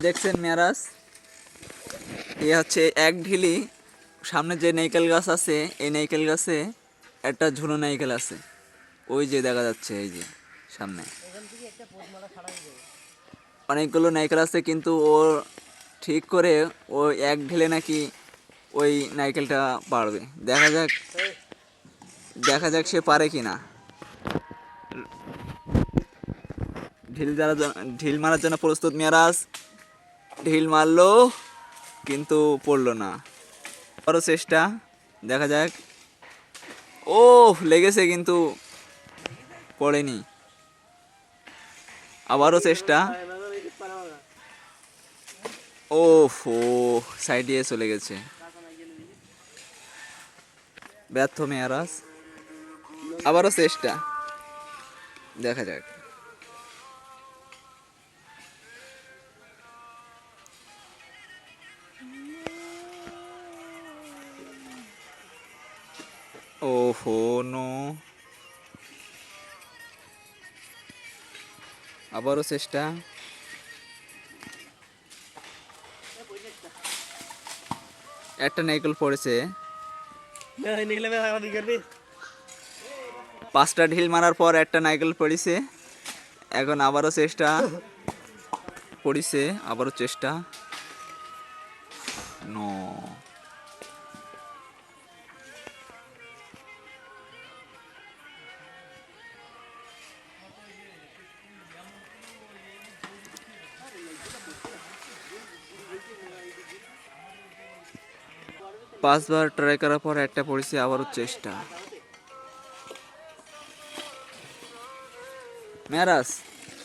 দেখছেন মেরাজ, এ হচ্ছে এক ঢিলি। সামনে যে নাইকেল গাছ আছে, এই নাইকেল গাছে একটা ঝুনো নাইকেল আছে, ওই যে দেখা যাচ্ছে, এই যে সামনে অনেকগুলো নাইকেল আছে, কিন্তু ও ঠিক করে ও এক ঢিলে নাকি ওই নাইকেলটা পারবে। দেখা যাক, দেখা যাক সে পারে কিনা। ঢিল মারার জন্য প্রস্তুত মেরাজ। ঢিল মারলো কিন্তু পড়লো না। আরও চেষ্টা, দেখা যাক। ও লেগেছে কিন্তু পড়েনি। আবারও চেষ্টা। ও ফো, সাইড দিয়ে চলে গেছে। ব্যর্থ মেয়ারাজ। আবারও চেষ্টা, দেখা যাক। ও হো নো। আবারও চেষ্টা। একটা নাইকেল পড়েছে। 5টা ঢিল মারার পর একটা নাইকেল পড়েছে। এখন আবারও চেষ্টা পড়েছে, আবারও চেষ্টা। নো। 5বার ট্রাই করার পর একটা পড়েছে, আবারও চেষ্টা। মেরাজ,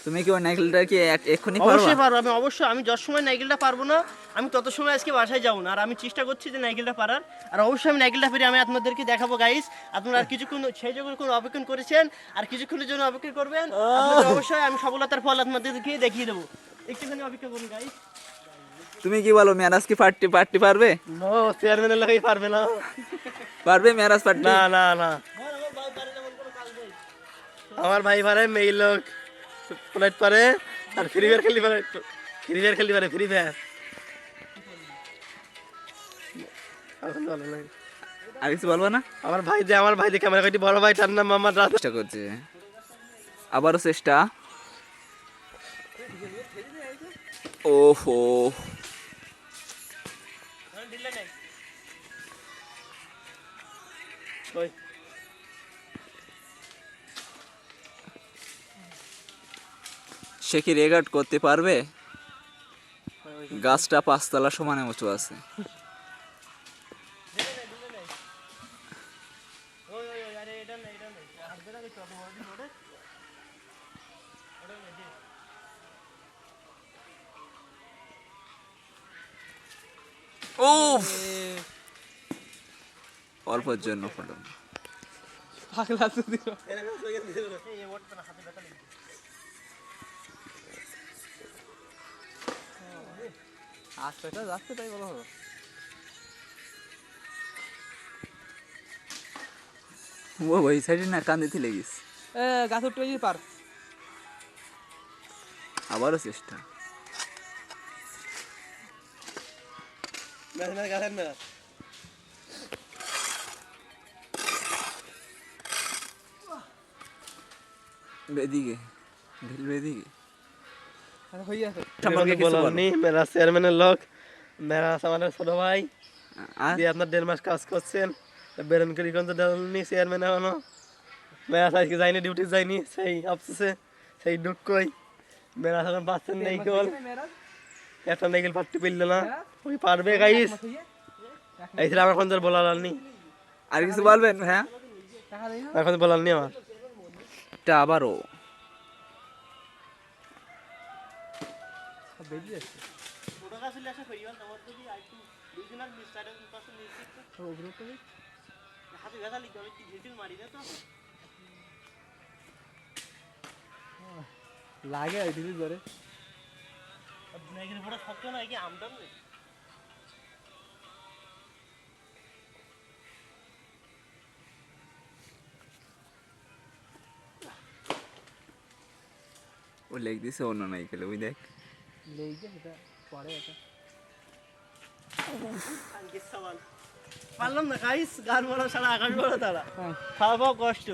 তুমি কি ওই নাইকেলটা কি এক্ষুনি পারবা? অবশ্যই পারবো আমি, অবশ্যই। আমি যত সময় নাইকেলটা পারবো না, আমি তত সময় আজকে বাসায় যাবো না। আর আমি চেষ্টা করছি যে নাইকেলটা পারার, আর অবশ্যই আমি নাইকেলটা পেরে আমি আপনাদেরকে দেখাবো গাইস। আপনারা আর কিছুক্ষণ সেই যখন অপেক্ষণ করেছেন, আর কিছুক্ষণের জন্য অপেক্ষা করবেন। আপনাদের অবশ্যই আমি সফলতার ফল আপনাদেরকে দেখিয়ে দেবো। একটুখানি অপেক্ষা করুন গাইস। তুমি কি বলো, মেরাজ কি পার্টি পার্টি পারবে? নো, চেয়ারম্যানের লোকই পারবে না। পারবে মেরাজ পার্টি? না না না, আমার ভাই পারে, মেয়ে লোক ফ্লাইট পারে, আর ফ্রি ফায়ার খেলতে পারে। ফ্রি ফায়ার খেলতে পারে, ফ্রি ফায়ার। আর কিছু বলবো না? আমার ভাই যে ক্যামেরা কাটি বড় ভাই, তার নাম আমার রাত। চেষ্টা করছে, আবারও চেষ্টা। ওহো, সে কি রেগার্ড করতে পারবে? গাছটা 5তলা সমানে উঁচু আছে। উফ, অল্পের জন্য পড়ল। যাচ্ছে তাই বলো। ও ভাই সাইডে না কান দিতে লেগিস। গাছ উঠতে পার। আবারও চেষ্টা। বেদিকে ঢিল বেদিকে সম্পর্কে কিছু বলো। মেরা চেয়ারম্যানের লোক, মেরা আমাদের ছোট ভাই, দিয়ে আপনার 1.5 মাস কাজ করছেন, বেরন করিগঞ্জ দেননি চেয়ারম্যান এখনো। মেরা আজকে যায়নি, ডিউটি যায়নি, সেই অফিসে সেই দুঃখই। মেরা এখন পাচ্ছেন নাইকেল, একটা নাইকেল পারতে পারল না। ওই পারবে গাইস, এই ছিল আমার এখন বলার নি। আর কিছু বলবেন? হ্যাঁ, এখন বলার নি আমার। এটা আবারও লাগে ধরে। ও লেগ দিছে অন্য নাইকেলে, ওই দেখ। লেগে পরে এটা পারলাম না গাইস, গান বলা ছাড়া আকাশ বড় তারা, হ্যাঁ খাওয়া কষ্ট।